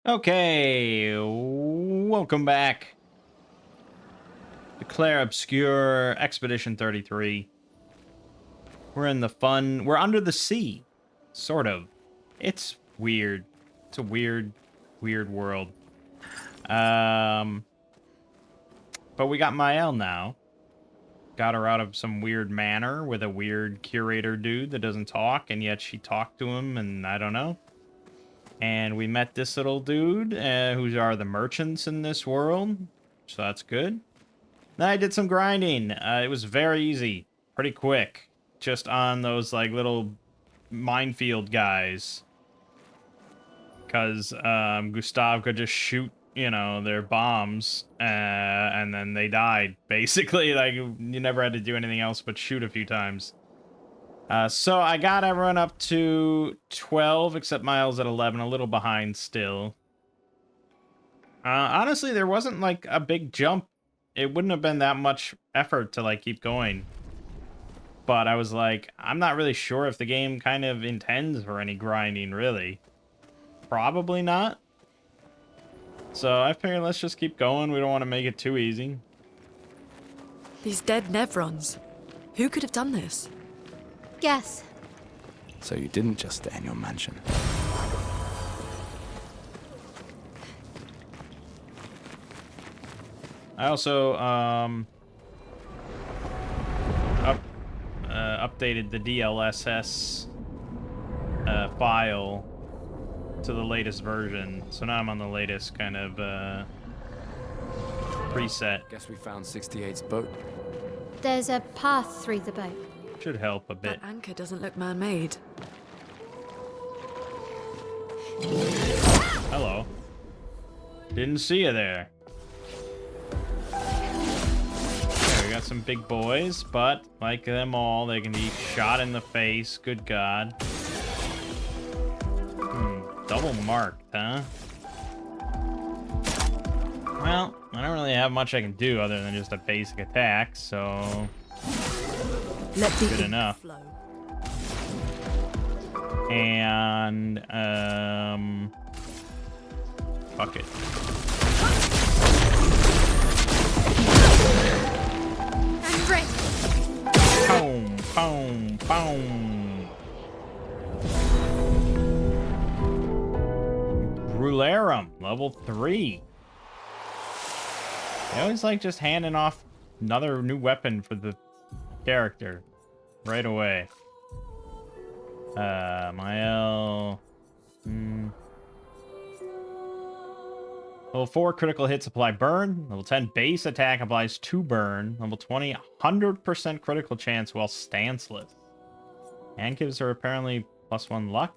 Okay, welcome back to Clair Obscur Expedition 33. We're under the sea, sort of. It's weird. It's a weird world. But we got Mael now. Got her out of some weird manor with a weird curator dude that doesn't talk, and yet she talked to him, and I don't know. And we met this little dude, who are the merchants in this world. So that's good. Then I did some grinding. It was very easy. Pretty quick. Just on those, like, little minefield guys. Because Gustav could just shoot, you know, their bombs. And then they died. Basically, like, you never had to do anything else but shoot a few times. So I got everyone up to 12, except Miles at 11, a little behind still. Honestly, there wasn't, like, a big jump. It wouldn't have been that much effort to, like, keep going. But I was like, I'm not really sure if the game kind of intends for any grinding, really. Probably not. So I figured let's just keep going. We don't want to make it too easy. These dead Nevrons. Who could have done this? Guess. So you didn't just stay in your mansion. I also updated the DLSS file to the latest version, so now I'm on the latest kind of preset. Guess we found 68's boat. There's a path through the boat. Should help a bit. That anchor doesn't look man-made. Hello. Didn't see you there. Okay, we got some big boys, but like them all, they can be shot in the face. Good God. Double marked, huh? Well, I don't really have much I can do other than just a basic attack, so Let the good ink enough. flow. And fuck it. I'm ready. Boom, boom, boom. Brularum, level 3. I always like just handing off another new weapon for the character right away. Mael. Level 4 critical hits apply burn. Level 10 base attack applies 2 burn. Level 20 100% critical chance while stanceless. And gives her apparently +1 luck.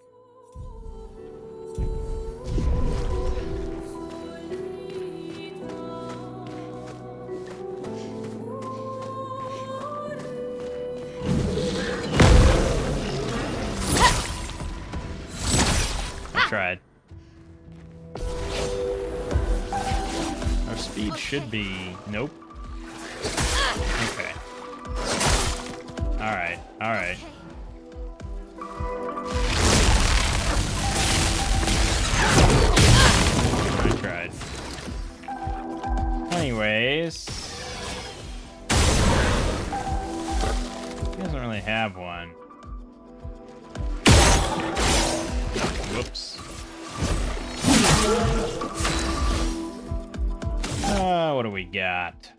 Tried. Our speed should be... Nope. Okay. Alright, alright. I tried. Anyways. He doesn't really have one. Whoops. What do we got?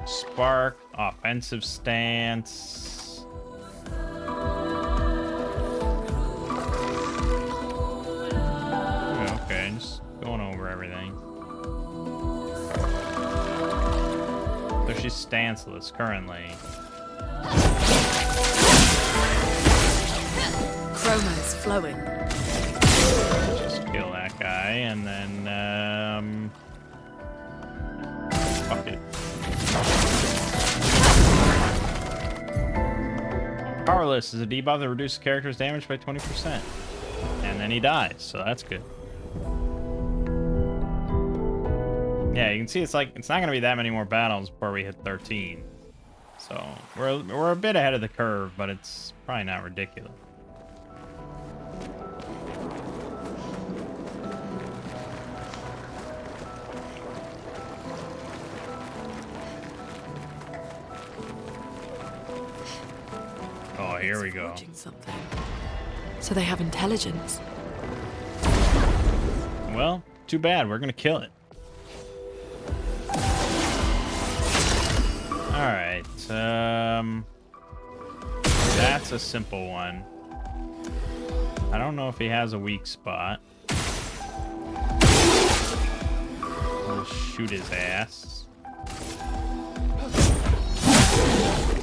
Spark, offensive stance. Okay, just going over everything. So she's stanceless currently. Chroma's flowing. Just kill that guy and then fuck it. Powerless is a debuff that reduces character's damage by 20%. And then he dies, so that's good. Yeah, you can see it's like it's not gonna be that many more battles before we hit 13. So we're a bit ahead of the curve, but it's probably not ridiculous. here It's we go. forging something. So they have intelligence. Well, too bad. We're gonna kill it. All right. That's a simple one. I don't know if he has a weak spot. I'll just shoot his ass.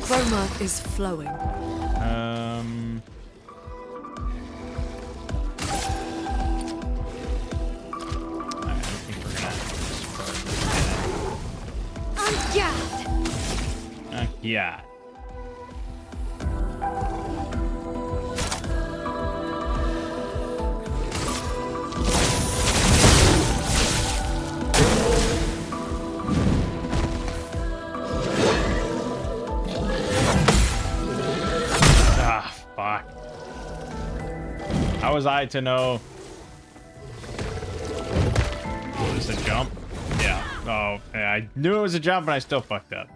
Chroma is flowing. I think we're gonna On guard! yeah. Ah, fuck. How was I to know? Was this a jump? Yeah. Oh, yeah, I knew it was a jump, and I still fucked up.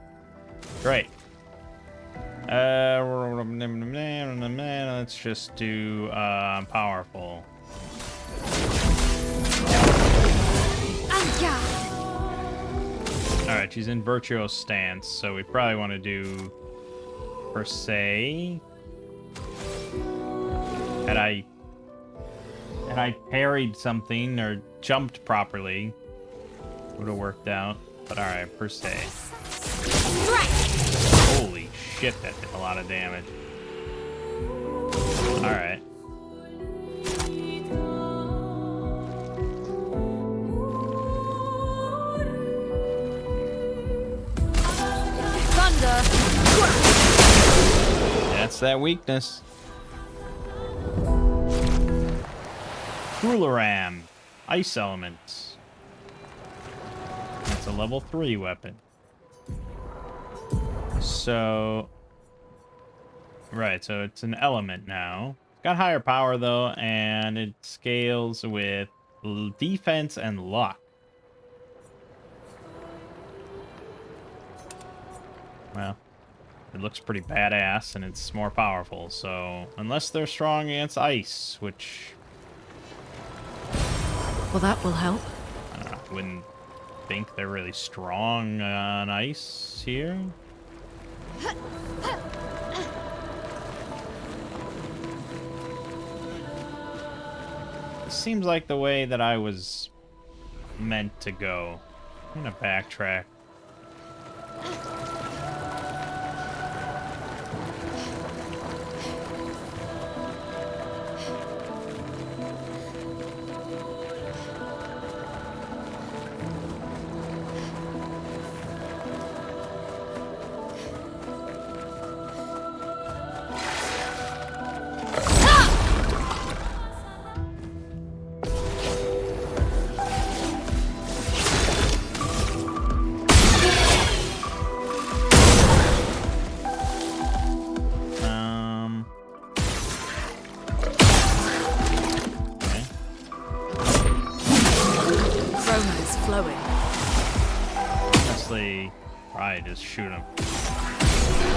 Great. Let's just do powerful. On guard! All right, she's in virtuos stance, so we probably want to do per se. Had I parried something or jumped properly, would have worked out. But all right, per se. Holy shit, that did a lot of damage. All right. Thunder! That's that weakness. Cruelaram. Ice elements. That's a level 3 weapon. So... Right, so it's an element now. It's got higher power, though, and it scales with defense and luck. Well, it looks pretty badass, and it's more powerful, so... Unless they're strong against ice, which... Well, that will help. I wouldn't think they're really strong on ice here. This seems like the way that I was meant to go. I'm gonna backtrack. Okay. Chroma is flowing. Honestly, probably just shoot him.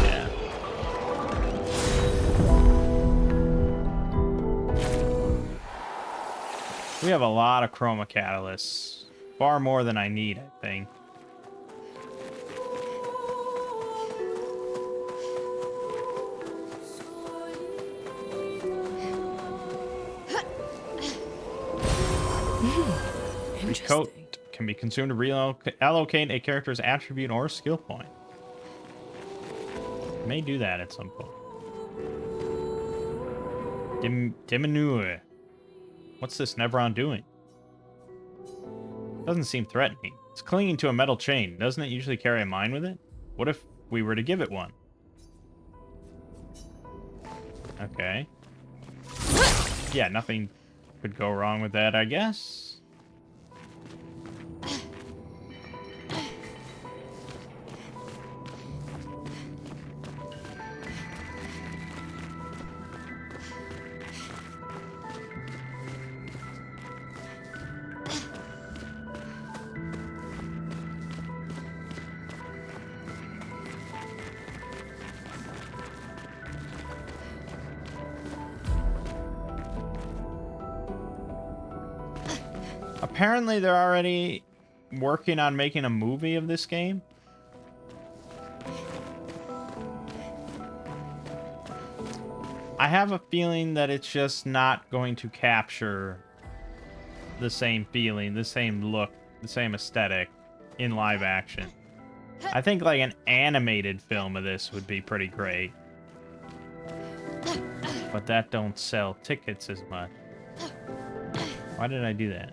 Yeah. We have a lot of chroma catalysts. Far more than I need, I think. Interesting. Coat can be consumed to reallocate a character's attribute or skill point. May do that at some point. Diminue. What's this Nevron doing? Doesn't seem threatening. It's clinging to a metal chain. Doesn't it usually carry a mine with it? What if we were to give it one? Okay. Yeah, nothing could go wrong with that, I guess. Apparently, they're already working on making a movie of this game. I have a feeling that it's just not going to capture the same feeling, the same look, the same aesthetic in live action. I think like an animated film of this would be pretty great. But that don't sell tickets as much. Why did I do that?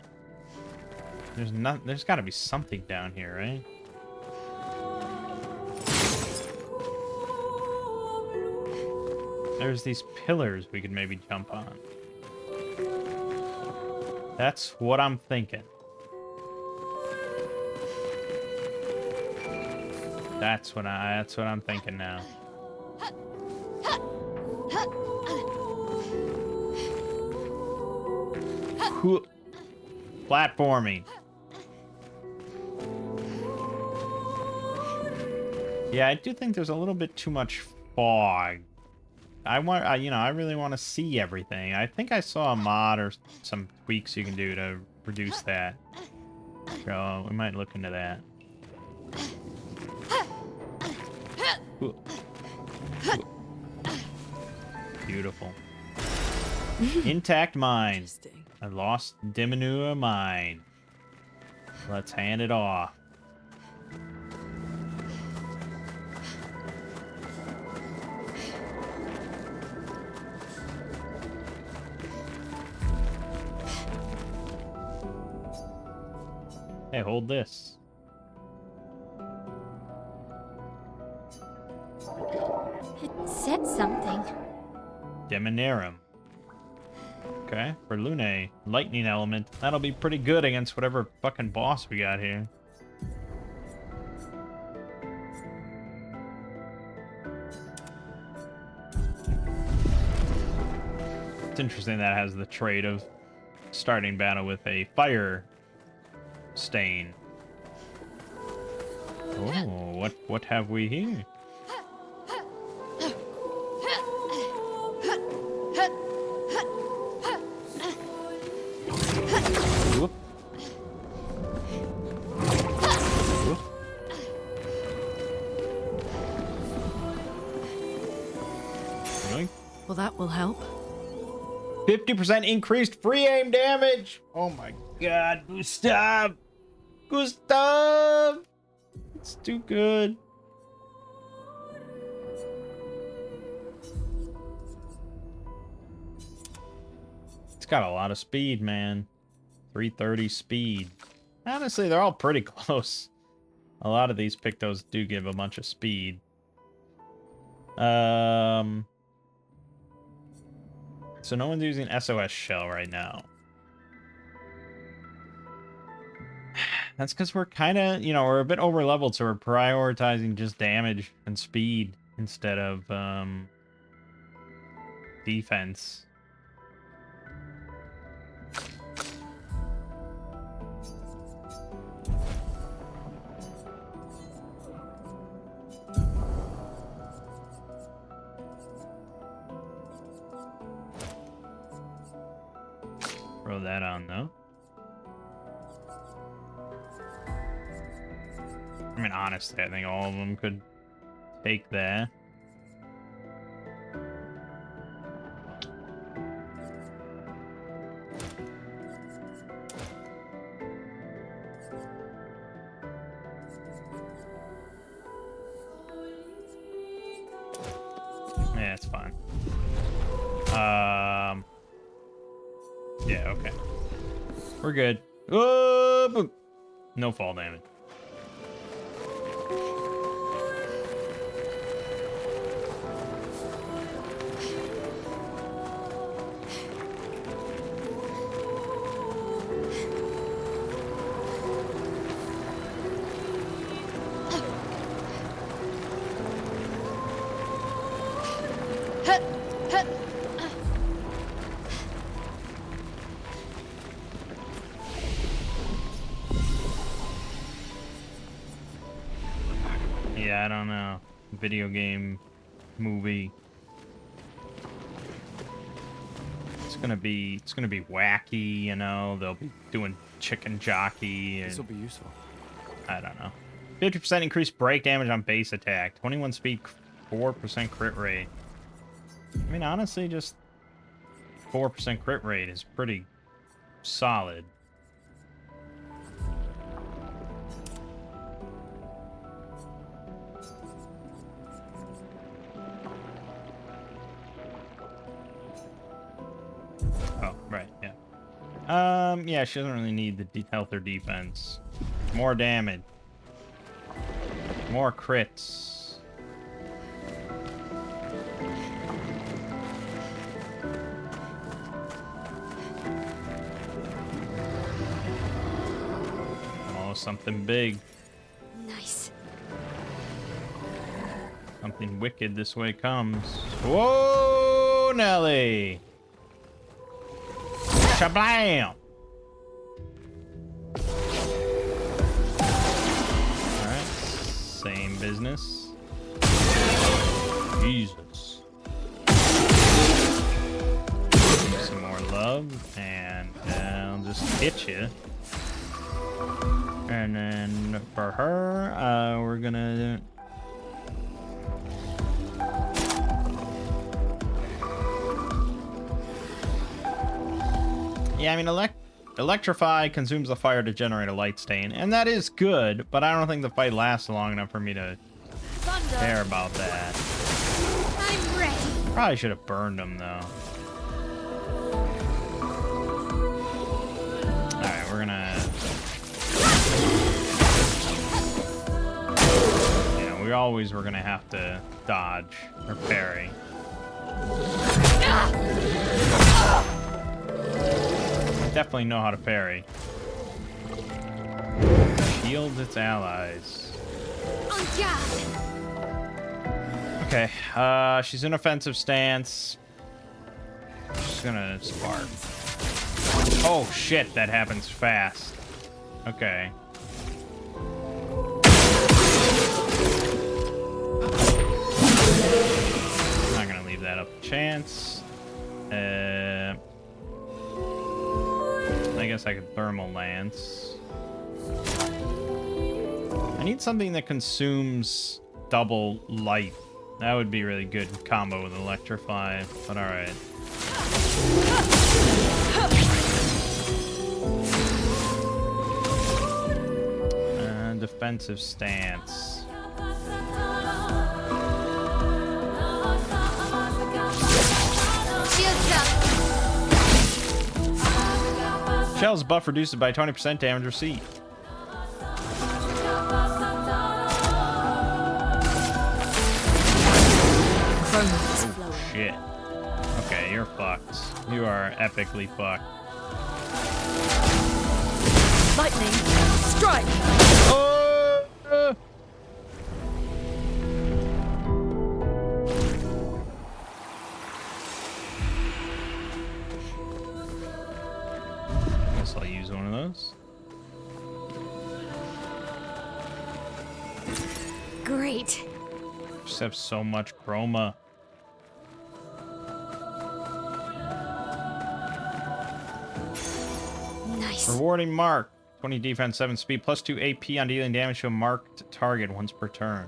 There's got to be something down here, right? There's these pillars we could maybe jump on. That's what I'm thinking. That's what I'm thinking now. Cool. Platforming. Yeah, I do think there's a little bit too much fog. I really want to see everything. I think I saw a mod or some tweaks you can do to reduce that. So we might look into that. Ooh. Ooh. Beautiful. Intact mine. Interesting. I lost Diminua mine. Let's hand it off. Hey, hold this. It said something. Demonarum. Okay, for Lune, lightning element. That'll be pretty good against whatever fucking boss we got here. It's interesting that it has the trait of starting battle with a fire stain. Oh, what have we here? Whoop. Whoop. Really? Well, that will help. 50% increased free aim damage. Oh my god, Gustav! Gustav! It's too good. It's got a lot of speed, man. 330 speed. Honestly, they're all pretty close. A lot of these Pictos do give a bunch of speed. So no one's using SOS Shell right now. That's because we're kind of, we're a bit over-leveled, so we're prioritizing just damage and speed instead of defense. Throw that on, though. I mean, honestly, I think all of them could take that. Yeah, it's fine. Yeah, okay. We're good. Oh, boom. No fall damage. Yeah, I don't know. Video game, movie. It's It's gonna be wacky, you know. They'll be doing chicken jockey This will and be useful. I don't know. 50% increased break damage on base attack. 21 speed, 4% crit rate. I mean, honestly, just 4% crit rate is pretty solid. Oh, right, yeah. Yeah, she doesn't really need the health or defense. More damage. More crits. Oh, something big. Nice. Something wicked this way comes. Whoa, Nelly! Shablam! Alright, same business. Jesus. Some more love, and I'll just hit you. And then for her, we're gonna... Yeah, I mean, electrify consumes the fire to generate a light stain, and that is good, but I don't think the fight lasts long enough for me to care about that. I'm ready. Probably should have burned him, though. Alright, we're gonna... You know, we always were gonna have to dodge or parry. Definitely know how to parry. Shields its allies. On guard. Okay, she's in offensive stance. She's gonna spark. Oh shit, that happens fast. Okay. I'm not gonna leave that up to chance. I guess I could thermal lance. I need something that consumes double light. That would be really good combo with electrify, but alright. Defensive stance. Shields up. Shell's buff reduces by 20% damage received. Oh, shit. Okay, you're fucked. You are epically fucked. Lightning, strike! Guess I'll use one of those. Great. Just have so much chroma. Nice. Rewarding mark. 20 defense, 7 speed, plus 2 AP on dealing damage to a marked target once per turn.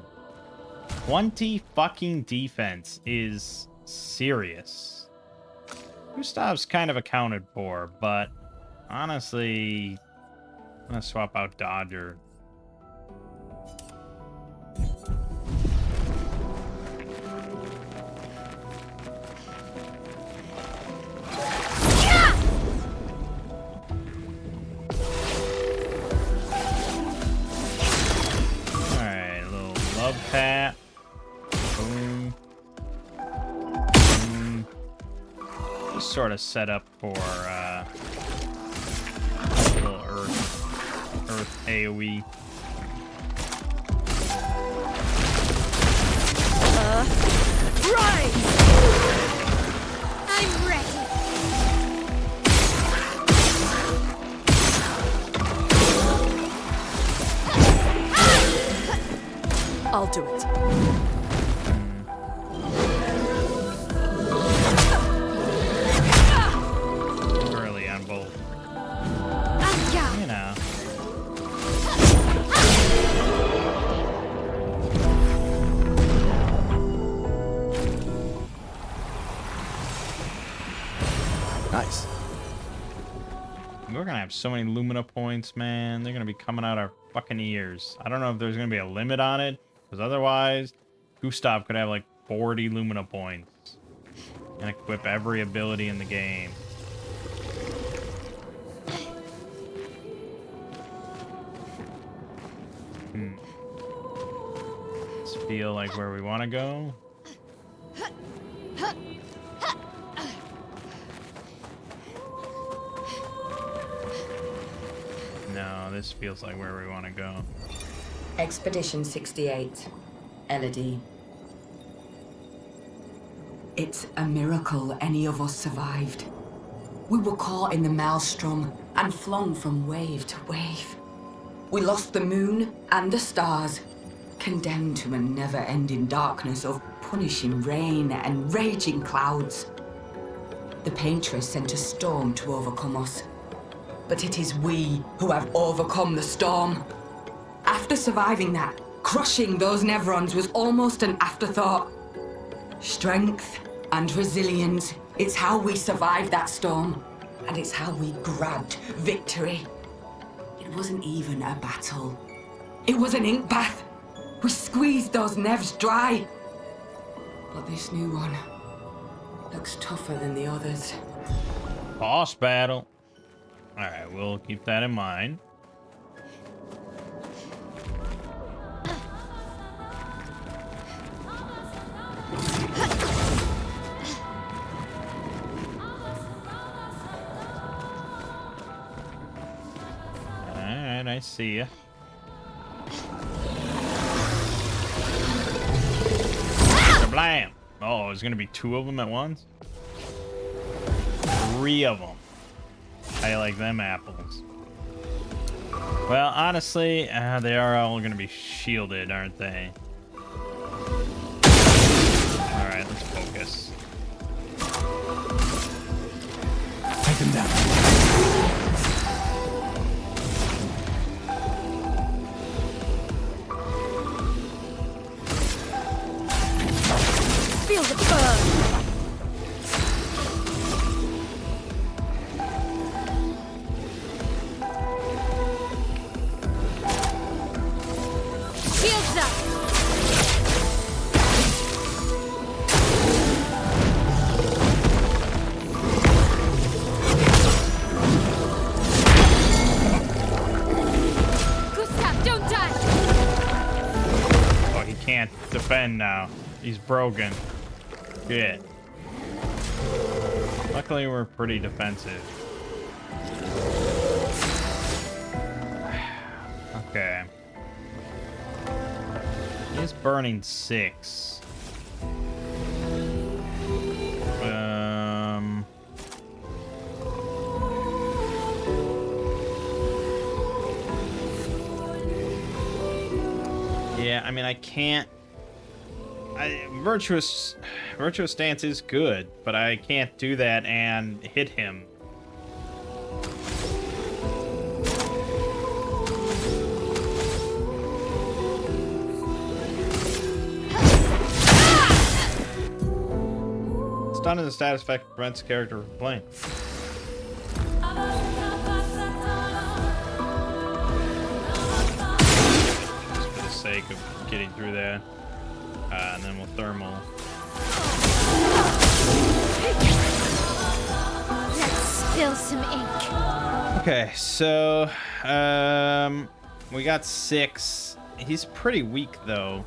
20 fucking defense is serious. Gustav's kind of accounted for, but honestly, I'm gonna swap out Dodger. Love pat. Boom. Boom. Just sort of set up for little Earth AoE. Right. I'm ready. I'll do it. gonna have so many Lumina points, man. They're gonna be coming out our fucking ears. I don't know if there's gonna be a limit on it, because otherwise, Gustav could have like 40 Lumina points and equip every ability in the game. Does feel like where we want to go? No, this feels like where we want to go. Expedition 68. Elodie. It's a miracle any of us survived. We were caught in the maelstrom and flung from wave to wave. We lost the moon and the stars, condemned to a never-ending darkness of punishing rain and raging clouds. The Paintress sent a storm to overcome us. But it is we who have overcome the storm. After surviving that, crushing those Nevrons was almost an afterthought. Strength and resilience, it's how we survived that storm. And it's how we grabbed victory. It wasn't even a battle. It was an ink bath. We squeezed those Nevs dry. But this new one looks tougher than the others. Boss battle. Alright, we'll keep that in mind. Alright, I see ya. Blam! Oh, there's gonna be 2 of them at once? 3 of them. I like them apples. Well, honestly, they are all gonna be shielded, aren't they? Alright, let's focus. Take them down. Feel the burn! Shields up! Gustav, don't die! Oh, he can't defend now. He's broken. Good. Luckily, we're pretty defensive. Okay. He's burning 6. Yeah, I mean, I can't. Virtuous stance is good, but I can't do that and hit him. Stun is a status effect that prevents character from playing. Just for the sake of getting through that. And then we'll thermal. Let's spill some ink. Okay, so we got 6. He's pretty weak though.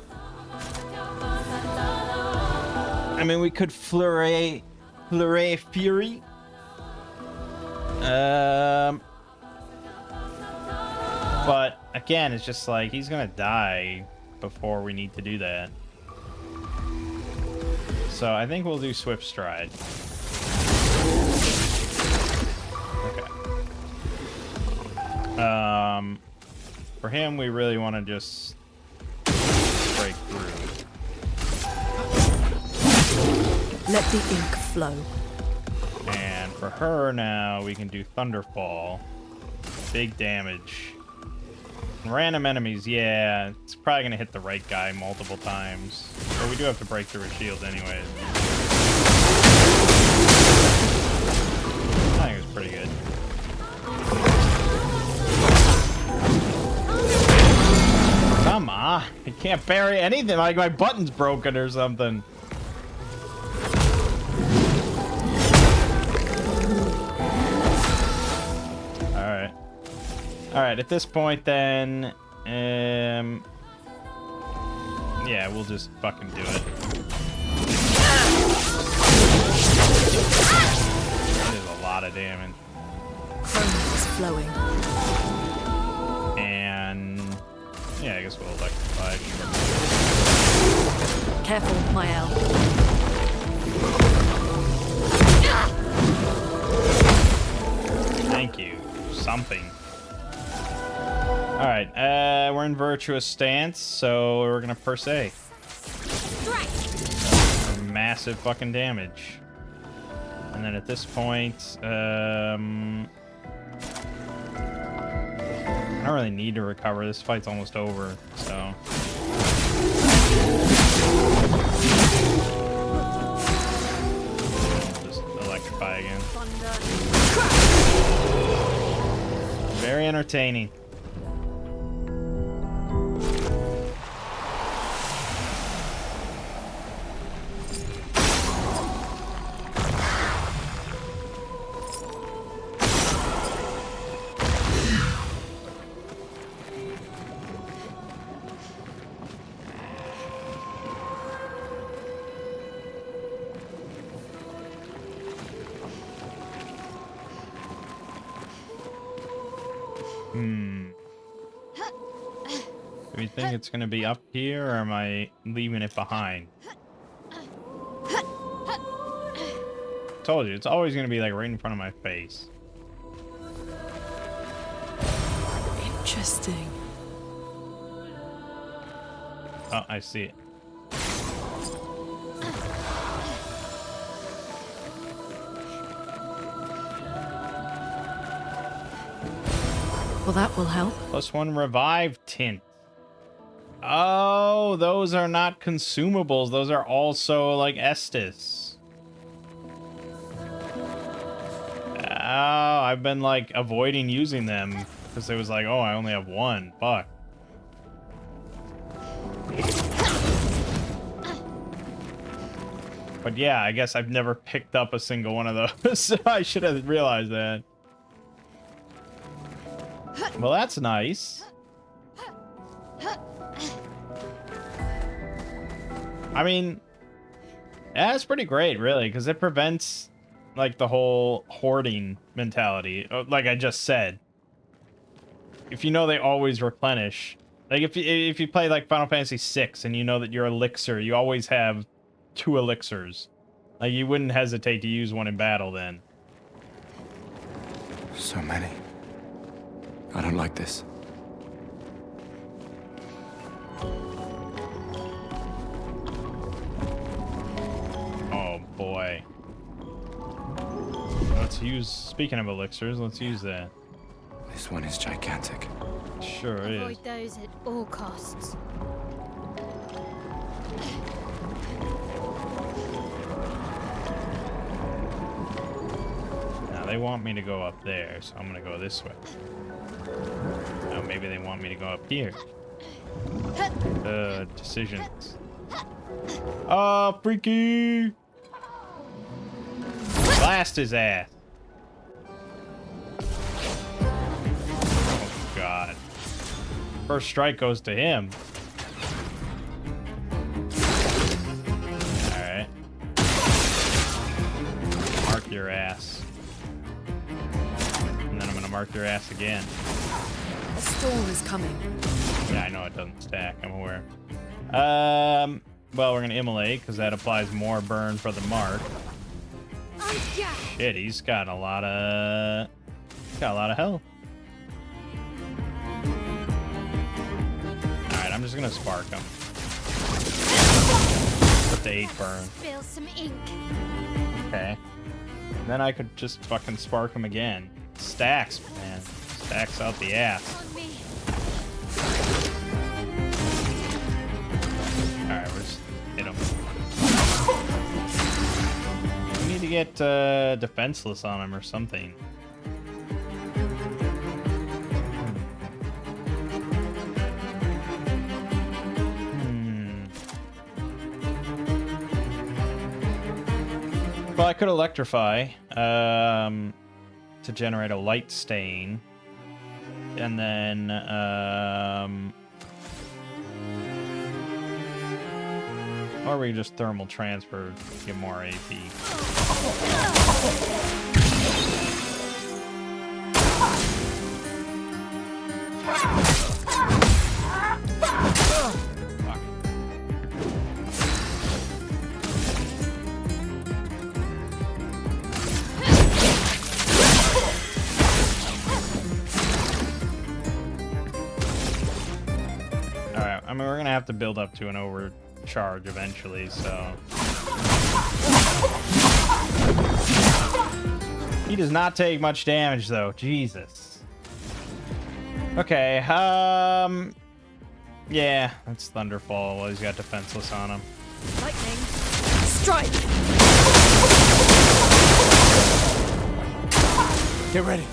I mean, we could flurry fury. But again, it's just like he's gonna die before we need to do that. So I think we'll do Swift Stride. Okay. For him, we really want to just break through. Let the ink flow. And for her now, we can do Thunderfall. Big damage. Random enemies, yeah, it's probably gonna hit the right guy multiple times. But we do have to break through a shield anyways. I think it was pretty good. Can't bury anything, like my button's broken or something. Alright. Alright, at this point then, yeah, we'll just fucking do it. That is a lot of damage. Chrome is flowing. And yeah, I guess we'll electrify. Careful, Mael. Thank you. Something. Alright, we're in virtuous stance, so we're gonna per se. Massive fucking damage. And then at this point, I don't really need to recover. This fight's almost over, so. Just electrify again. Very entertaining. Do you think it's gonna be up here, or am I leaving it behind? Told you, it's always gonna be like right in front of my face. Interesting. Oh, I see it. Well, that will help. +1 revive tint. Oh, those are not consumables. Those are also like Estus. Oh, I've been like avoiding using them because it was like, oh, I only have one. Fuck. But yeah, I guess I've never picked up a single one of those. So I should have realized that. Well, that's nice. I mean, yeah, it's pretty great, really, because it prevents, like, the whole hoarding mentality, like I just said. If you know they always replenish, like, if you play, like, Final Fantasy VI and you know that your elixir, you always have 2 elixirs. Like, you wouldn't hesitate to use one in battle then. So many. I don't like this. Oh, boy. Let's use, speaking of elixirs, let's use that. This one is gigantic. Sure is. Avoid those at all costs. Now they want me to go up there, so I'm gonna go this way. Now maybe they want me to go up here. Decisions. Oh, freaky! Blast his ass. Oh, God. First strike goes to him. Alright. Mark your ass. And then I'm gonna mark your ass again. A storm is coming. Yeah, I know it doesn't stack. I'm aware. Well, we're gonna immolate because that applies more burn for the mark. Shit, he's got a lot of health. All right, I'm just gonna spark him. Put the 8 burn. Spill some ink. Okay. Then I could just fucking spark him again. Stacks, man. Stacks out the ass. On me. Alright, we're just hit him. We need to get defenseless on him or something. Well, I could electrify to generate a light stain. And then or we just thermal transfer, get more AP. Alright, I mean, we're gonna have to build up to an overcharge eventually, so. He does not take much damage, though. Jesus. Okay, yeah, that's Thunderfall. Well, he's got defenseless on him. Lightning. Strike! Get ready.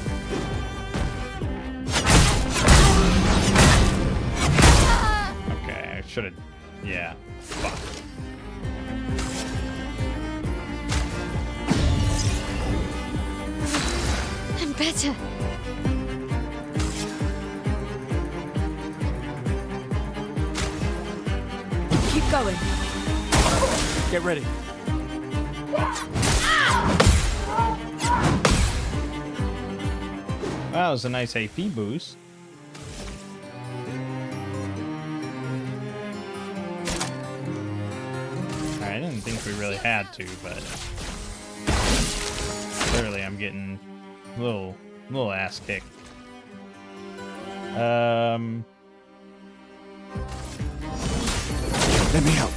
Okay, I should have. Yeah. Fuck. I'm better. Keep going. Get ready. That was a nice AP boost. I didn't think we really had to, but clearly I'm getting a little ass kicked. Let me help.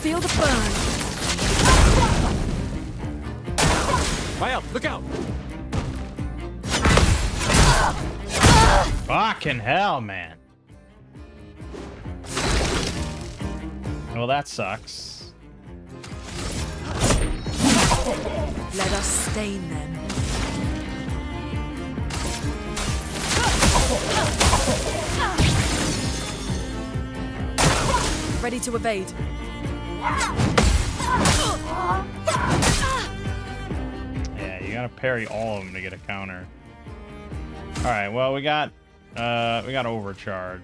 Feel the burn. Mael, look out! Fucking hell, man. Well, that sucks. Let us stain them. Ready to evade. Yeah, you gotta parry all of them to get a counter. All right, well, we got overcharge.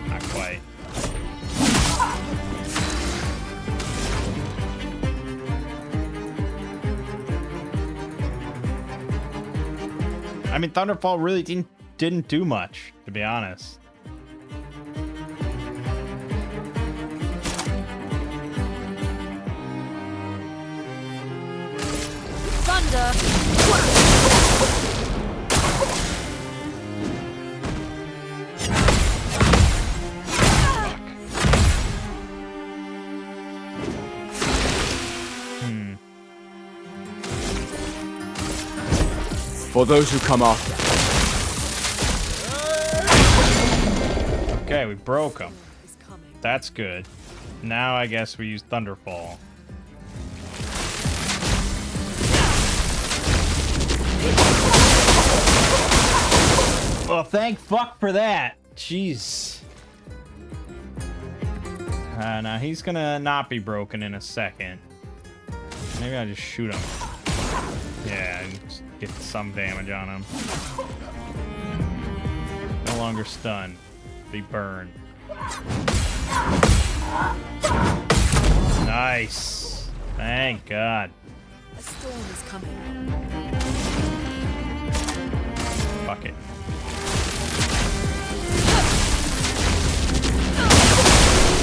Not quite. I mean, Thunderfall really didn't do much, to be honest. Thunder! For those who come after. Okay, we broke them. That's good. Now I guess we use Thunderfall. Well, thank fuck for that. Jeez. Now he's gonna not be broken in a second. Maybe I'll just shoot him. Yeah, and just get some damage on him. No longer stunned. Be burned. Nice. Thank God. A storm is coming. Fuck it.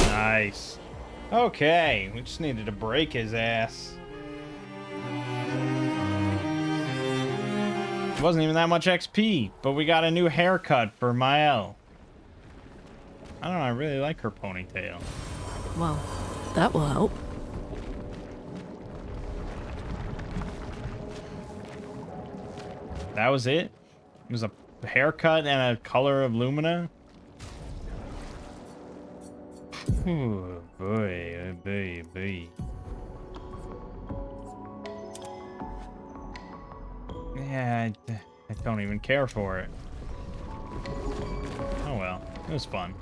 Nice. Okay, we just needed to break his ass. It wasn't even that much XP, but we got a new haircut for Mael. I don't know, I really like her ponytail. Well, that will help. That was it? It was a haircut and a color of Lumina? Oh boy, oh boy, oh boy. Yeah, I don't even care for it. Oh It was fun.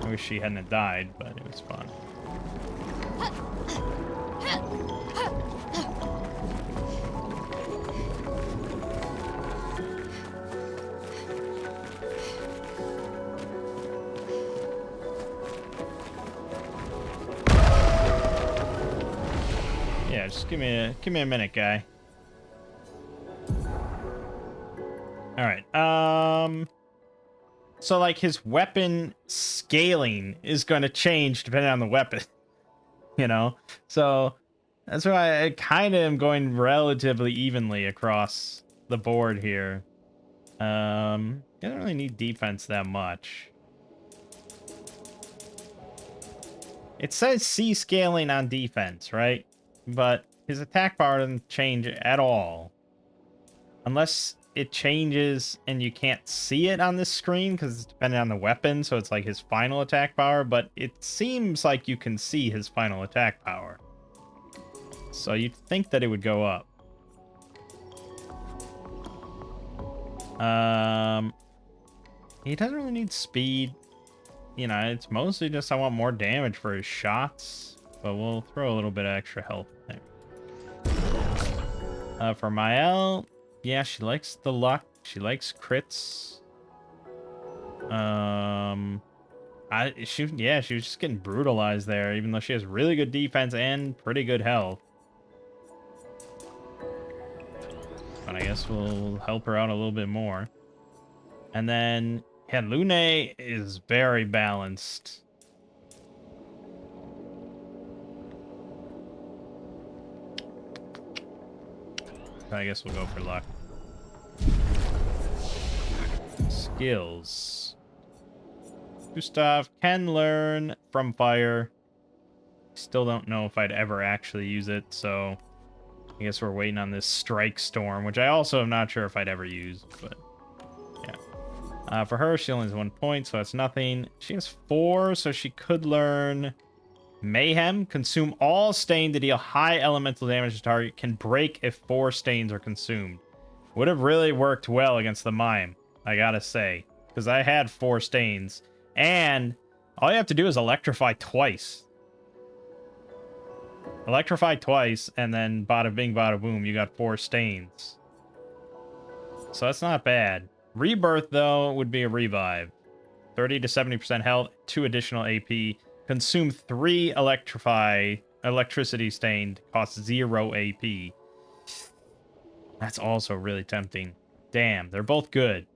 I wish she hadn't died, but it was fun. Yeah, just give me a minute, guy. All right. So like his weapon scaling is going to change depending on the weapon, you know? So that's why I kind of am going relatively evenly across the board here. Doesn't really need defense that much. It says C scaling on defense, right? But his attack power doesn't change at all. Unless it changes and you can't see it on this screen because it's dependent on the weapon, so it's like his final attack power, but it seems like you can see his final attack power. So you'd think that it would go up. He doesn't really need speed. You know, it's mostly just I want more damage for his shots, but we'll throw a little bit of extra health there. For Mael, yeah, she likes the luck. She likes crits. She was just getting brutalized there, even though she has really good defense and pretty good health. But I guess we'll help her out a little bit more. And then, yeah, Lune is very balanced. I guess we'll go for luck. Skills. Gustav can learn from fire. Still don't know if I'd ever actually use it, so I guess we're waiting on this strike storm, which I also am not sure if I'd ever use, but yeah. For her, she only has 1 point, so that's nothing. She has 4, so she could learn Mayhem. Consume all stain to deal high elemental damage to target. Can break if 4 stains are consumed. Would have really worked well against the Mime, I gotta say, because I had 4 stains, and all you have to do is electrify twice. Electrify twice, and then bada bing, bada boom, you got 4 stains. So that's not bad. Rebirth, though, would be a revive. 30 to 70% health, 2 additional AP. Consume 3 electricity stained, costs 0 AP. That's also really tempting. Damn, they're both good.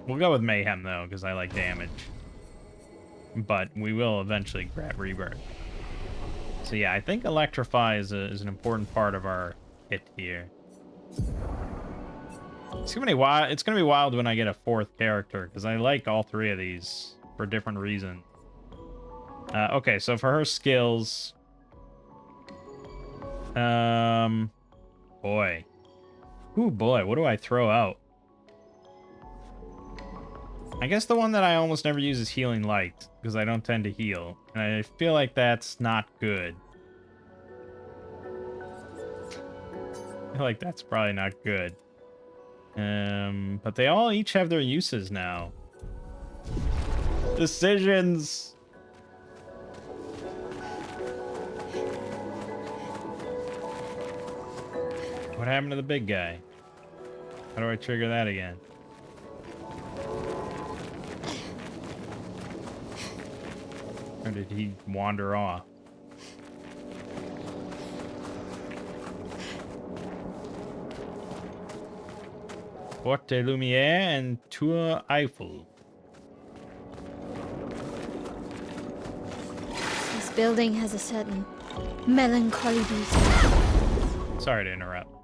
We'll go with Mayhem, though, because I like damage. But we will eventually grab Rebirth. So yeah, I think Electrify is an important part of our hit here. It's gonna be wild when I get a 4th character, because I like all 3 of these for different reasons. Okay, so for her skills... Boy. Ooh, boy, what do I throw out? I guess the one that I almost never use is Healing Light, because I don't tend to heal. And I feel like that's not good. I feel like that's probably not good. But they all each have their uses now. Decisions! What happened to the big guy? How do I trigger that again? Or did he wander off? Porte Lumière and Tour Eiffel. This building has a certain melancholy beauty. Sorry to interrupt.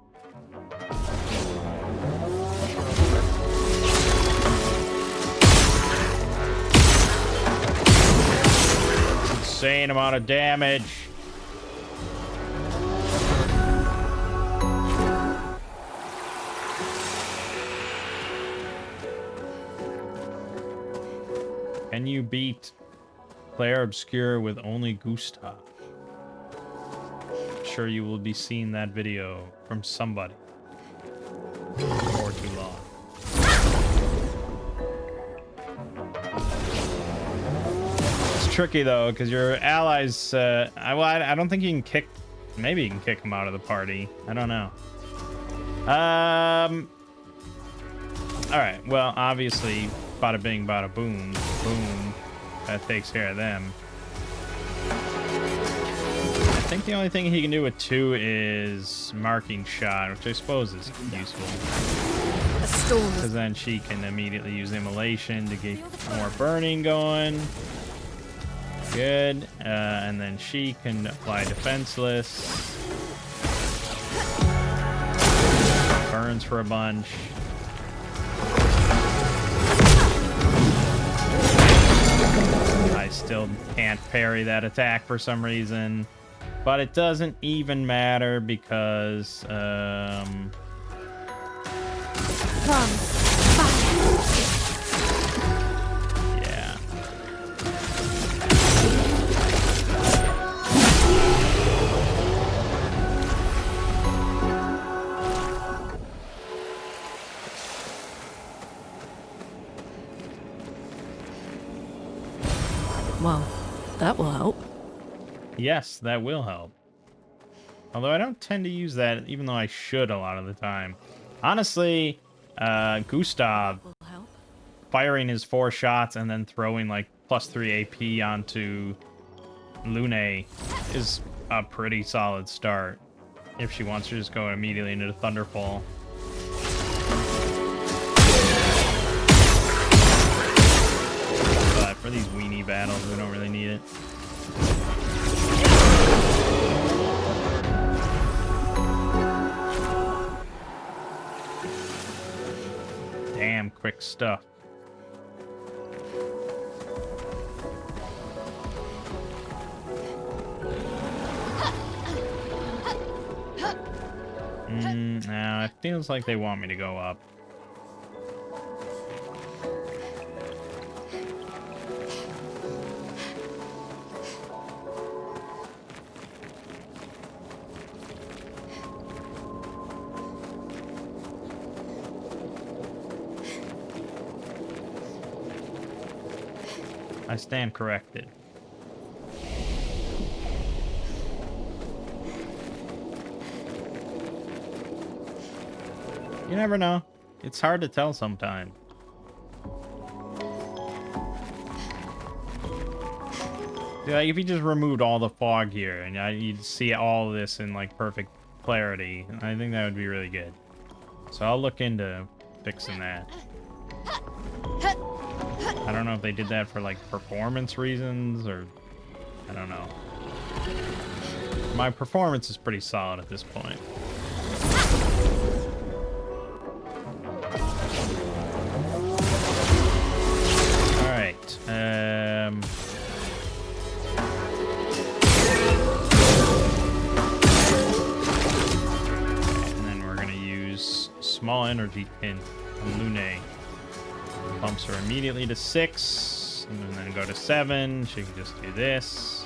Insane amount of damage. Can you beat Clair Obscur with only Gustav? I'm sure you will be seeing that video from somebody. For too long. It's tricky though, because your allies. I don't think you can kick. Maybe you can kick them out of the party. I don't know. All right. Well, obviously, bada bing, bada boom, boom. That takes care of them. I think the only thing he can do with 2 is marking shot, which I suppose is useful. A storm. Because then she can immediately use immolation to get more burning going. Good. And then she can apply defenseless. Burns for a bunch. I still can't parry that attack for some reason. But it doesn't even matter because, Come. yeah. Well, that will help. Yes, that will help. Although I don't tend to use that, even though I should a lot of the time. Honestly, Gustav Will help. firing his 4 shots and then throwing like +3 AP onto Lune is a pretty solid start. If she wants to just go immediately into the Thunderfall. But for these weenie battles, we don't really need it. Damn quick stuff. Now it feels like they want me to go up. I stand corrected. You never know. It's hard to tell sometimes. Like if you just removed all the fog here and you'd see all of this in like perfect clarity, I think that would be really good. So I'll look into fixing that. I don't know if they did that for like performance reasons or I don't know. My performance is pretty solid at this point. All right. And then we're gonna use small energy pin on Lune. Bumps her immediately to 6, and then go to 7. She can just do this.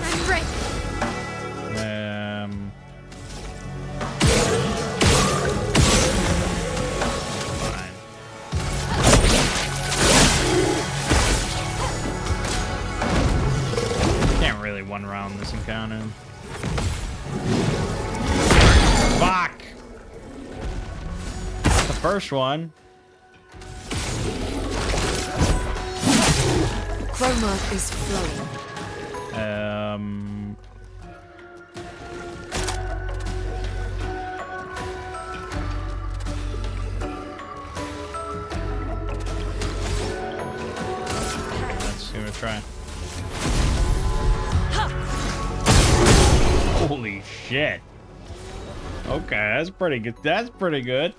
I'm ready. Fine. Can't really one round this encounter. Fuck! The first one. Chroma is flowing. Let's give it a try. Holy shit. Okay, that's pretty good. That's pretty good.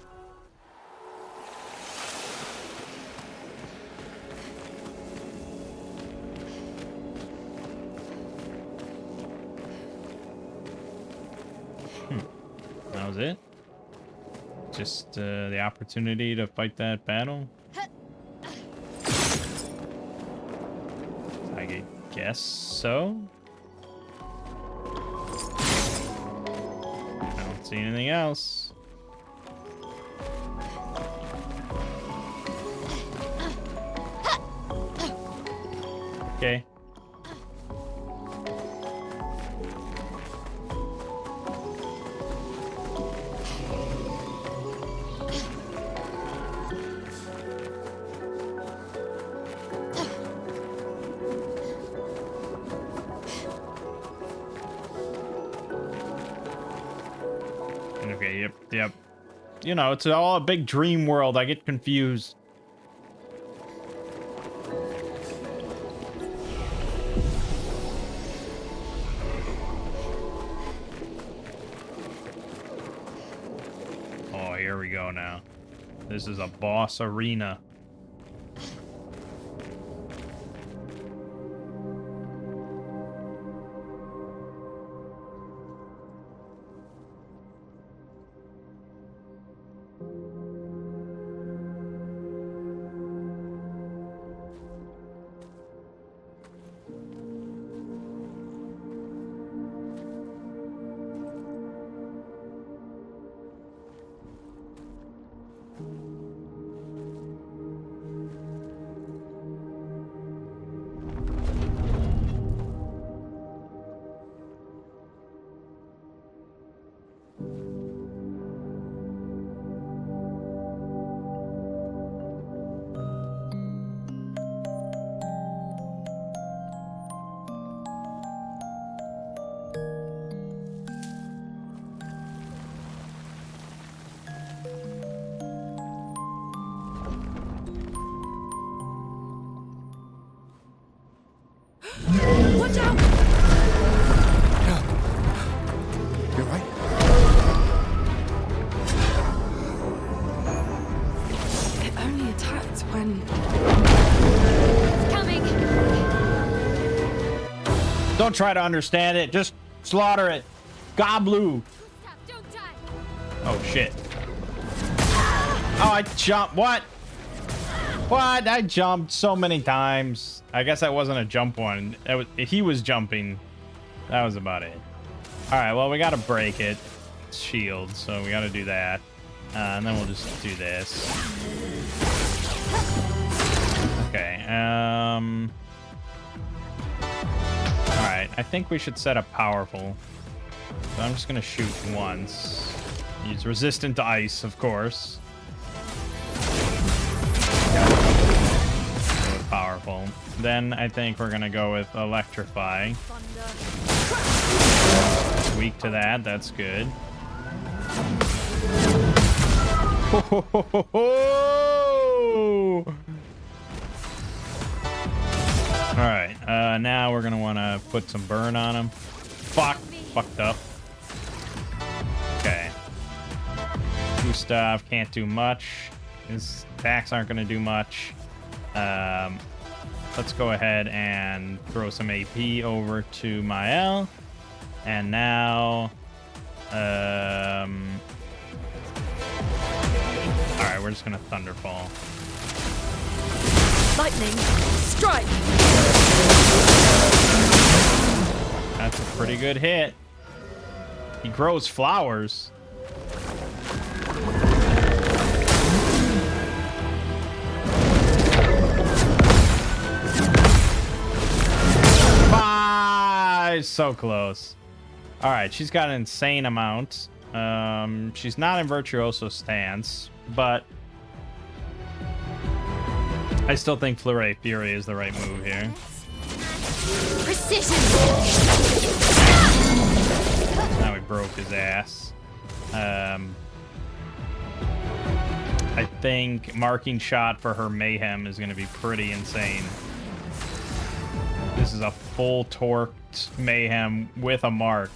That was it? Just the opportunity to fight that battle? I Guess so. I don't see anything else. Okay. Okay, yep. You know, it's all a big dream world. I get confused. Oh, here we go now. This is a boss arena. Watch out! You're right. It only attacked when... Coming! Don't try to understand it. Just slaughter it. Goblu. Stop, don't die! Oh, shit. Oh, I jumped. What? What? I jumped so many times. I guess that wasn't a jump one. He was jumping. That was about it. All right, well, we got to break it. It's shield, so we got to do that. And then we'll just do this. Okay. All right, I think we should set up powerful. So I'm just going to shoot once. He's resistant to ice, of course. Powerful. Then I think we're gonna go with electrify. Weak to that. That's good. All right. Now we're gonna want to put some burn on him. Fucked up. Okay. Gustav can't do much. His attacks aren't gonna do much. Let's go ahead and throw some AP over to Mael. And now, all right, we're just gonna Thunderfall. Lightning! Strike! That's a pretty good hit. He grows flowers. So close. All right, she's got an insane amount. She's not in Virtuoso stance, but I still think Fleury Fury is the right move here. Precision! Now we broke his ass. I think marking shot for her Mayhem is going to be pretty insane. This is a full torqued Mayhem with a mark.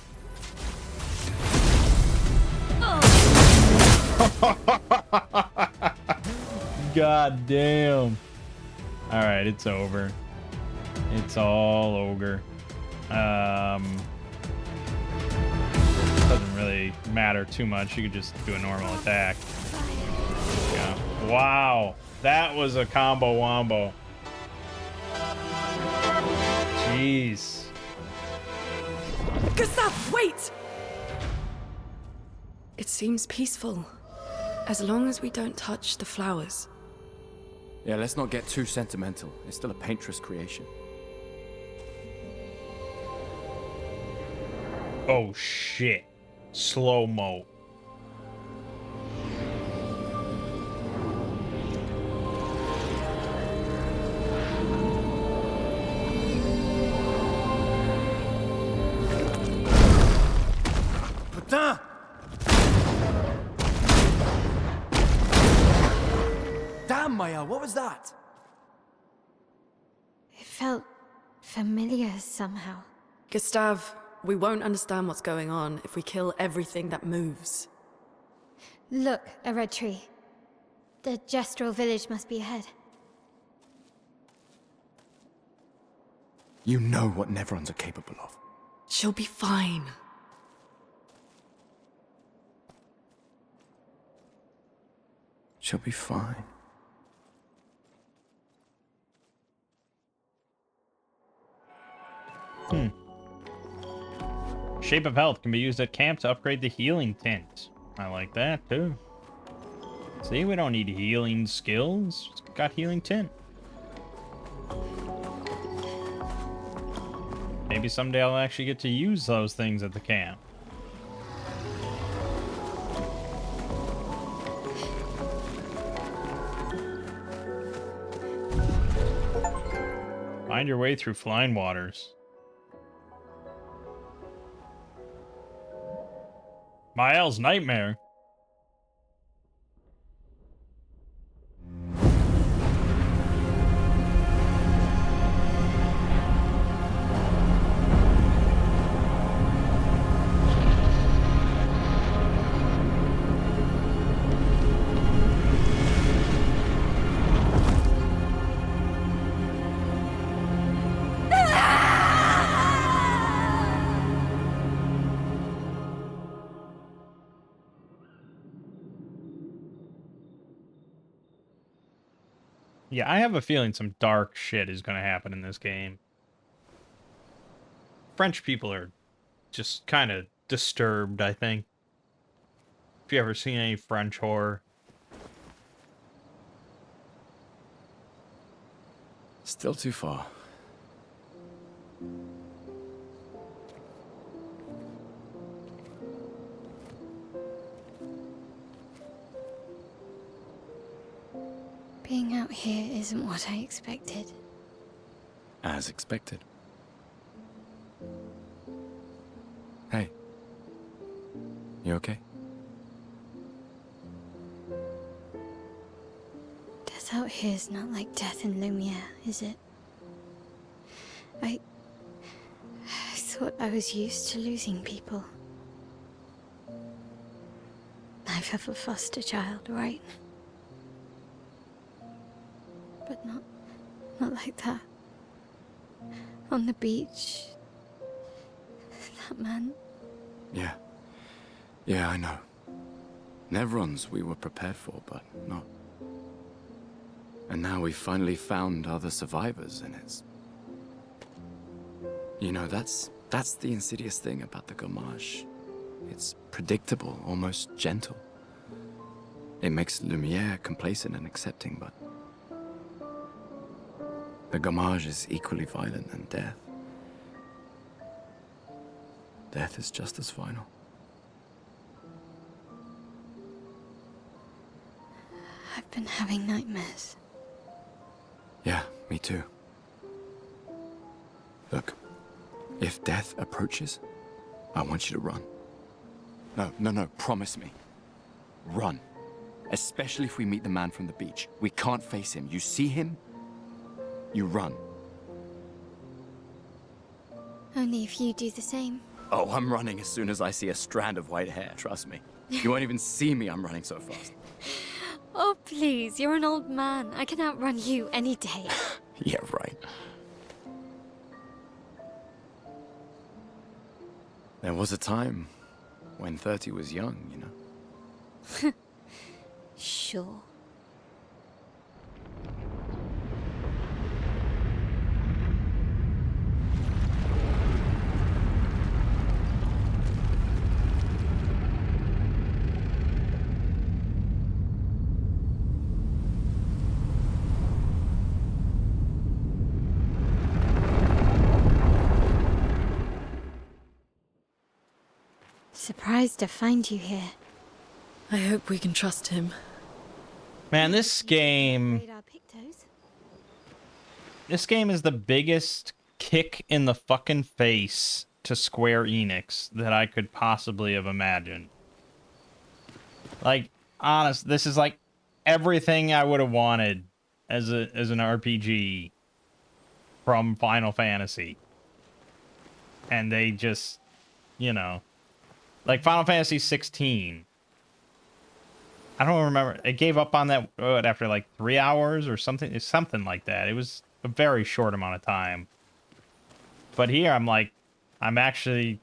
God damn. All right, it's over. It's all ogre. Doesn't really matter too much. You could just do a normal attack. Yeah. Wow, that was a combo wombo. Jeez. Gustav, wait! It seems peaceful. As long as we don't touch the flowers. Yeah, let's not get too sentimental. It's still a painter's creation. Oh shit. Slow-mo. Putain! Damn, Maya, what was that? It felt familiar somehow. Gustav, we won't understand what's going on if we kill everything that moves. Look, a red tree. The gestural village must be ahead. You know what Nevrons are capable of. She'll be fine. She'll be fine. Shape of Health can be used at camp to upgrade the healing tint. I like that, too. See, we don't need healing skills. It's got healing tint. Maybe someday I'll actually get to use those things at the camp. Find your way through flying waters. Mael's nightmare. Yeah, I have a feeling some dark shit is going to happen in this game. French people are just kind of disturbed, I think. If you ever seen any French horror. Still too far. Being out here isn't what I expected. As expected. Hey. You okay? Death out here's not like death in Lumiere, is it? I thought I was used to losing people. I've have a foster child, right? But not like that. On the beach. That man. Yeah. Yeah, I know. Nevrons we were prepared for, but not. And now we've finally found other survivors, and it's... You know, that's the insidious thing about the Gommage. It's predictable, almost gentle. It makes Lumiere complacent and accepting, but... The Gommage is equally violent than death. Death is just as final. I've been having nightmares. Yeah, me too. Look, if death approaches, I want you to run. No, promise me. Run. Especially if we meet the man from the beach. We can't face him. You see him, you run. Only if you do the same. Oh, I'm running as soon as I see a strand of white hair, trust me. You won't even see me, I'm running so fast. Oh, please, you're an old man. I can outrun you any day. Yeah, right. There was a time when 30 was young, you know? Sure. surprised to find you here. I hope we can trust him. Man, this game... Radar Pictos. This game is the biggest kick in the fucking face to Square Enix that I could possibly have imagined. Like, honest, this is like everything I would have wanted as an RPG from Final Fantasy. And they just, you know, like Final Fantasy 16. I don't remember. It gave up on that after like 3 hours or something. It's something like that. It was a very short amount of time. But here I'm like, I'm actually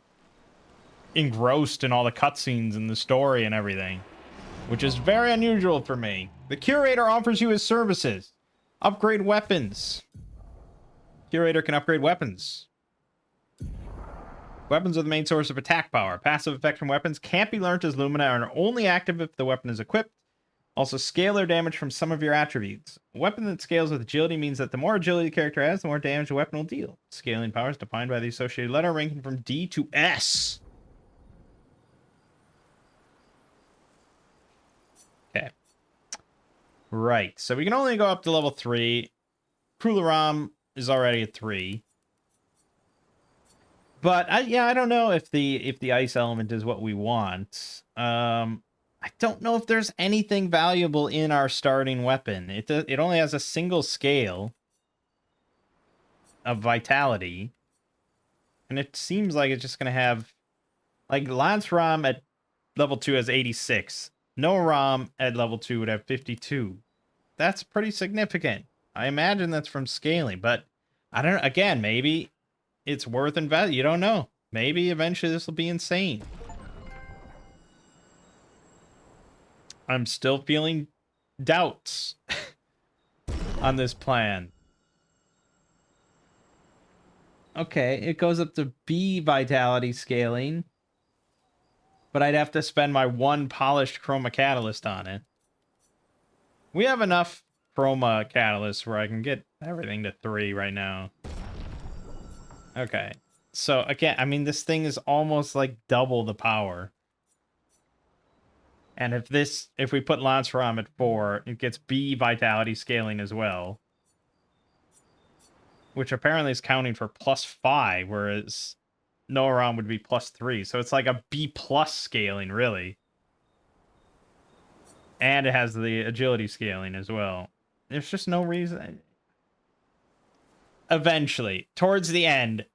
engrossed in all the cutscenes and the story and everything, which is very unusual for me. The Curator offers you his services. Upgrade weapons. Curator can upgrade weapons. Weapons are the main source of attack power. Passive effects from weapons can't be learned as Lumina and are only active if the weapon is equipped. Also, scale their damage from some of your attributes. A weapon that scales with agility means that the more agility the character has, the more damage the weapon will deal. Scaling power is defined by the associated letter ranking from D to S. Okay. Right, so we can only go up to level 3. Krularam is already at 3. But I don't know if the ice element is what we want. I don't know if there's anything valuable in our starting weapon. It only has a single scale of vitality, and it seems like it's just gonna have, like, Lance Ram at level 2 has 86. Noah Ram at level 2 would have 52. That's pretty significant. I imagine that's from scaling, but I don't. Again, maybe it's worth investing. You don't know. Maybe eventually this will be insane. I'm still feeling doubts on this plan. Okay, it goes up to B vitality scaling, but I'd have to spend my 1 polished chroma catalyst on it. We have enough chroma catalysts where I can get everything to 3 right now. Okay. So, again, I mean, this thing is almost like double the power. And if we put Lance Ram at 4, it gets B vitality scaling as well. Which apparently is counting for +5, whereas Noah Ram would be +3. So it's like a B+ scaling, really. And it has the agility scaling as well. There's just no reason. Eventually, towards the end,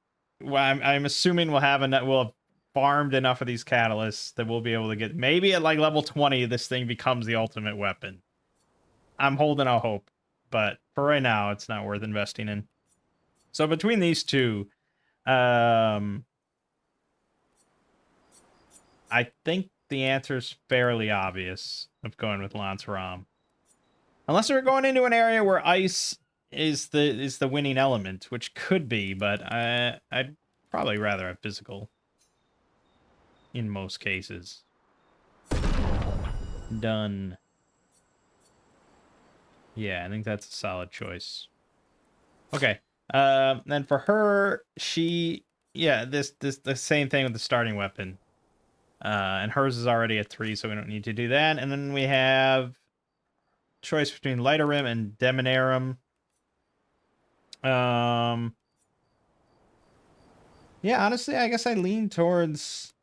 well, I'm assuming we'll have farmed enough of these catalysts that we'll be able to get, maybe at like level 20 this thing becomes the ultimate weapon. I'm holding out hope, but for right now it's not worth investing in. So between these two, I think the answer is fairly obvious of going with Lance Ram, unless we're going into an area where ice is the winning element, which could be, but I'd probably rather have physical in most cases. Done. Yeah, I think that's a solid choice. Okay. Then for her, the same thing with the starting weapon. And hers is already at 3, so we don't need to do that. And then we have choice between Lighter and Demonarum. Yeah, honestly, I guess I lean towards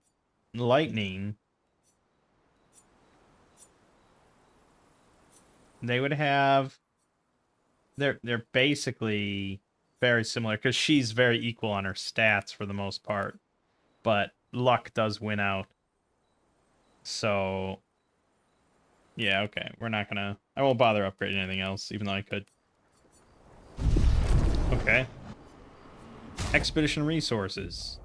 Lightning. They would have... They're basically very similar, because she's very equal on her stats for the most part. But luck does win out. So... yeah, okay. We're not gonna... I won't bother upgrading anything else, even though I could. Okay. Expedition resources.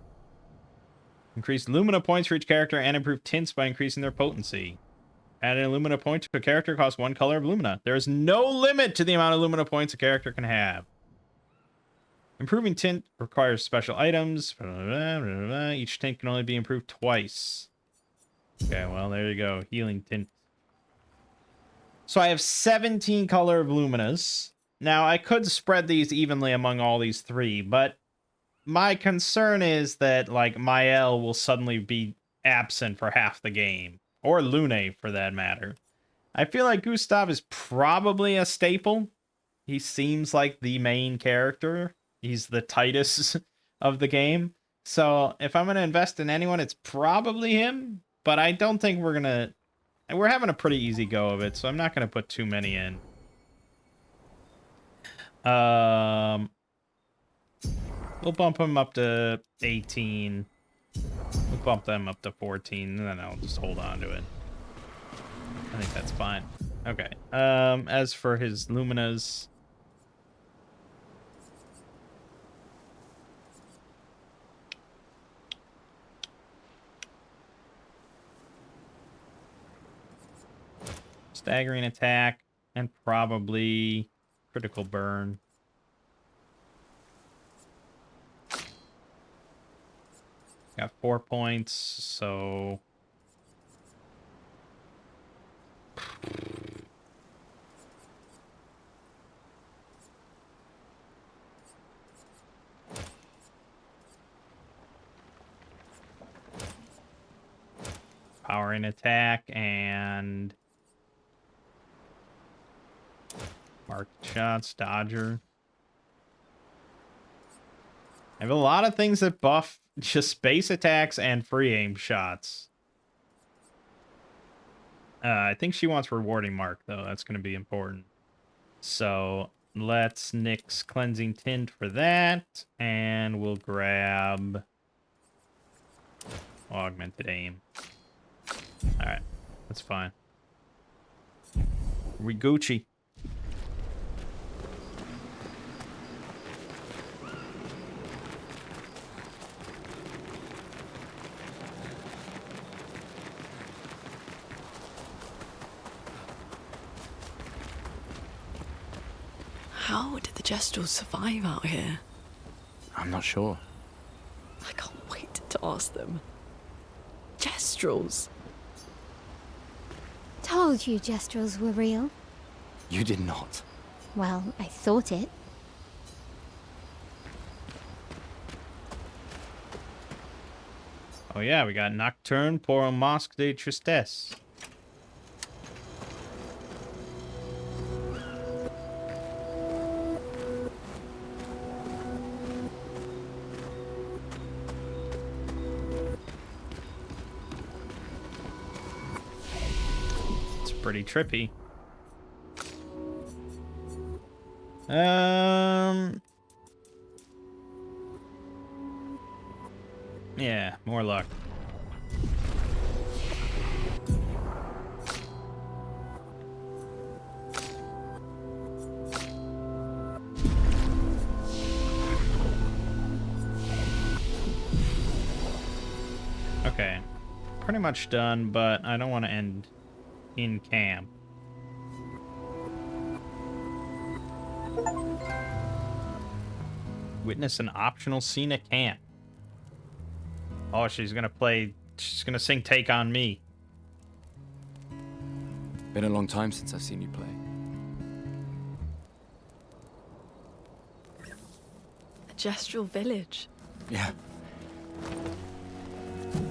Increase Lumina points for each character and improve tints by increasing their potency. Add an Lumina point to a character costs 1 color of Lumina. There is no limit to the amount of Lumina points a character can have. Improving tint requires special items. Each tint can only be improved twice. Okay, well, there you go. Healing tint. So I have 17 color of Luminas. Now, I could spread these evenly among all these 3, but my concern is that, like, Mael will suddenly be absent for half the game. Or Lune, for that matter. I feel like Gustav is probably a staple. He seems like the main character. He's the Titus of the game. So if I'm going to invest in anyone, it's probably him. But I don't think we're going to... We're having a pretty easy go of it, so I'm not going to put too many in. We'll bump him up to 18. We'll bump them up to 14, and then I'll just hold on to it. I think that's fine. Okay. As for his Luminas... Staggering attack, and probably critical burn. Got 4 points, so... Powering attack and... Marked shots, dodger. I have a lot of things that buff just space attacks and free aim shots. I think she wants rewarding mark, though. That's going to be important. So let's nix cleansing tint for that. And we'll grab augmented aim. Alright, that's fine. We Gucci. How did the Gestrels survive out here? I'm not sure. I can't wait to ask them. Gestrels? Told you Gestrels were real. You did not. Well, I thought it. Oh yeah, we got Nocturne pour un masque de tristesse. It's pretty trippy. Yeah, more luck. Okay, pretty much done, but I don't want to end in camp. Witness an optional scene at camp. Oh, she's gonna sing Take On Me. Been a long time since I've seen you play. A Gestrel village. Yeah.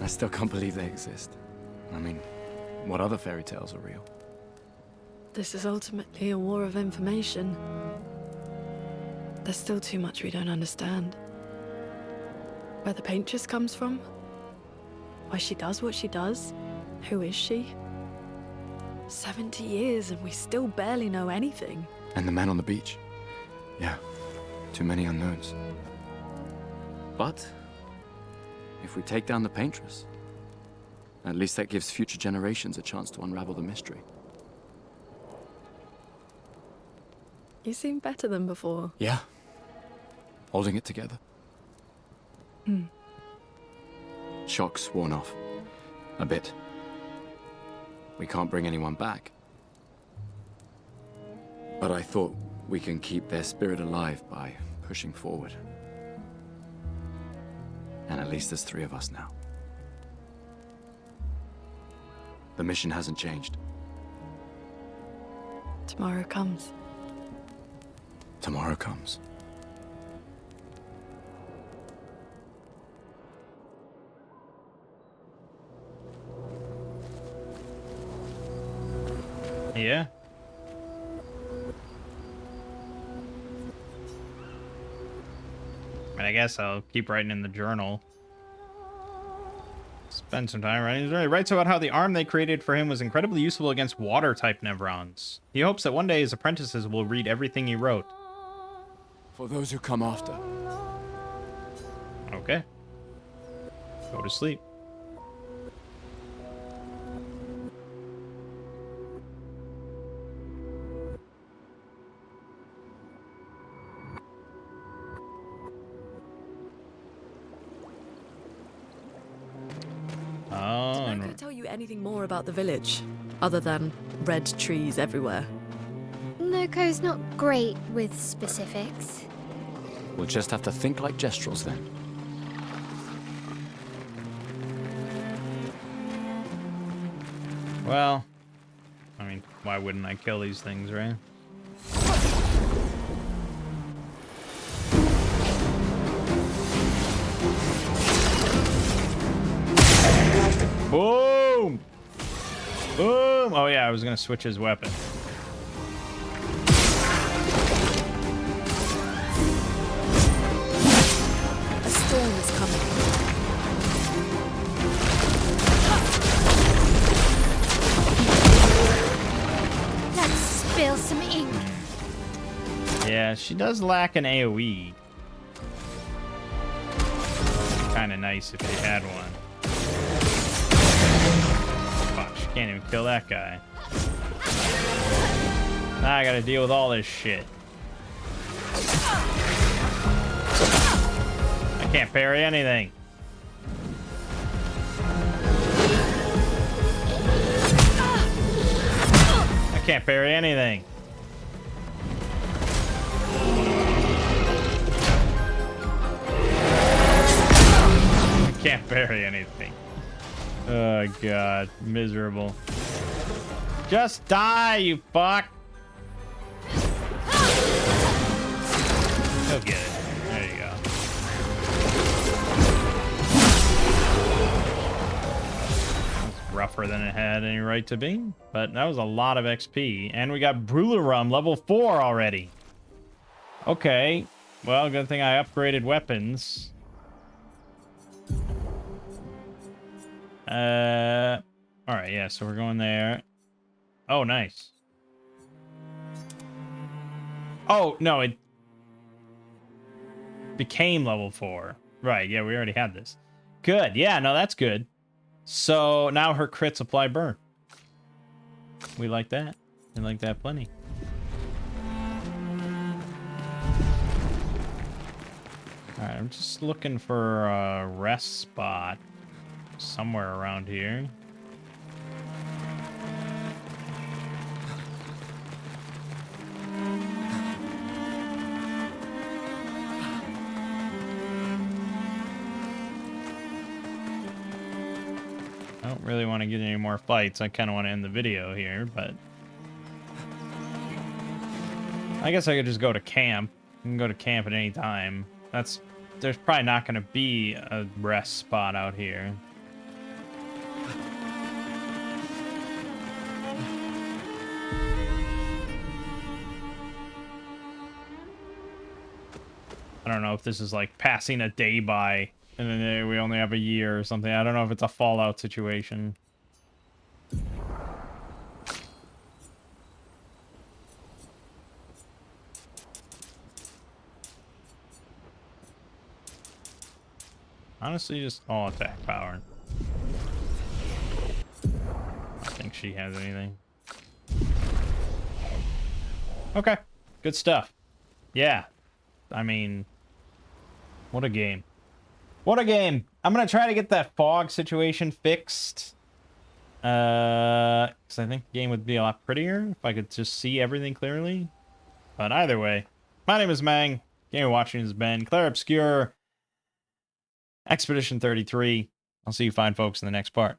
I still can't believe they exist. I mean, what other fairy tales are real? This is ultimately a war of information. There's still too much we don't understand. Where the paintress comes from? Why she does what she does? Who is she? 70 years and we still barely know anything. And the man on the beach. Yeah, too many unknowns. But if we take down the paintress, at least that gives future generations a chance to unravel the mystery. You seem better than before. Yeah. Holding it together. Shock's worn off. A bit. We can't bring anyone back. But I thought we can keep their spirit alive by pushing forward. And at least there's 3 of us now. The mission hasn't changed. Tomorrow comes. Tomorrow comes. Yeah. And I guess I'll keep writing in the journal. Spend some time writing. He writes about how the arm they created for him was incredibly useful against water-type nevrons. He hopes that one day his apprentices will read everything he wrote. For those who come after. Okay. Go to sleep. Oh, Did Mangg tell you anything more about the village, other than red trees everywhere? Noko's not great with specifics. We'll just have to think like Gestrels then. well, I mean, why wouldn't I kill these things, right? Boom! Boom! Oh yeah, I was gonna switch his weapon. A storm is coming. Let's spill some ink. Yeah, she does lack an AoE. Kind of nice if they had one. Fuck, she can't even kill that guy. Now I gotta deal with all this shit. I can't parry anything. I can't parry anything. I can't parry anything. Oh god, miserable. Just die, you fuck. He'll get it. There you go. That's rougher than it had any right to be, but that was a lot of XP. And we got Brularum level 4 already. Okay, well, good thing I upgraded weapons. All right, yeah, so we're going there. Oh, nice. Oh, no, it became level 4. Right, yeah, we already had this. Good, yeah, no, that's good. So now her crits apply burn. We like that. We like that plenty. All right, I'm just looking for a rest spot somewhere around here. I don't really want to get any more fights. I kind of want to end the video here, but I guess I could just go to camp. I can go to camp at any time. There's probably not going to be a rest spot out here. I don't know if this is like passing a day by and then we only have a year or something. I don't know if it's a Fallout situation. Honestly, just all attack power. I don't think she has anything. Okay, good stuff. Yeah, I mean, what a game. What a game. I'm going to try to get that fog situation fixed. Because I think the game would be a lot prettier if I could just see everything clearly. But either way, my name is Mangg. Game you're watching has been Clair, Obscur, Expedition 33. I'll see you fine folks in the next part.